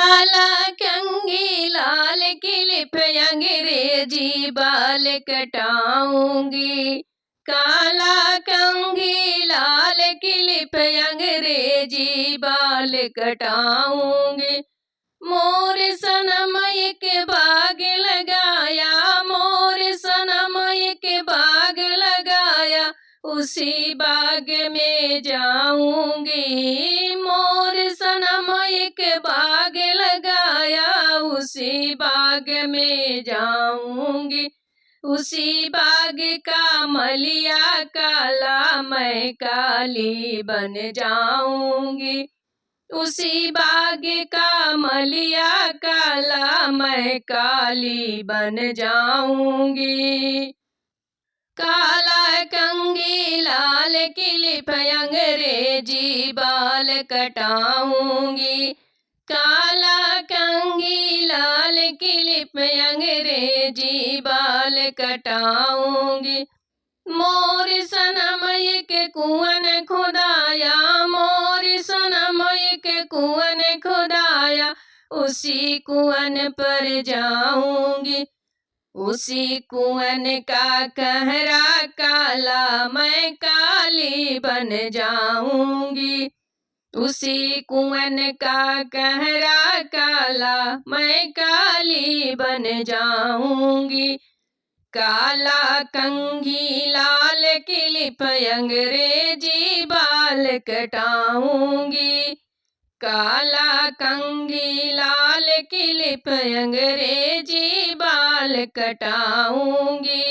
काला कंघी लाल क्लिप अंग्रेजी बाल कटाऊंगी। काला कंघी लाल क्लिप अंग्रेजी बाल कटाऊंगी। मोर सनम एक बाग लगाया, मोर सनम एक बाग लगाया, उसी बाग में जाऊंगी। मोर सनम एक बाग लगाया, उसी बाग में जाऊंगी। उसी बाग का मलिया काला, मैं काली बन जाऊंगी। उसी बाग का मलिया काला, मैं काली बन जाऊंगी। काला कंघी लाल क्लिप अंग्रेजी बाल कटाऊंगी। काला कंघी लाल क्लिप अंग्रेजी बाल कटाऊंगी। मोर सनम एक कुआं खुदाया, मोर सनम एक कुआं खुदाया, उसी कुआं पर जाऊंगी। उसी कुआं का कहरा काला, मैं काली बन जाऊंगी। उसी कुआं का कहरा काला, मैं काली बन जाऊंगी। काला कंघी लाल क्लिप अंग्रेजी बाल कटाऊंगी। काला कंघी लाल क्लिप अंग्रेजी बाल कटाऊंगी।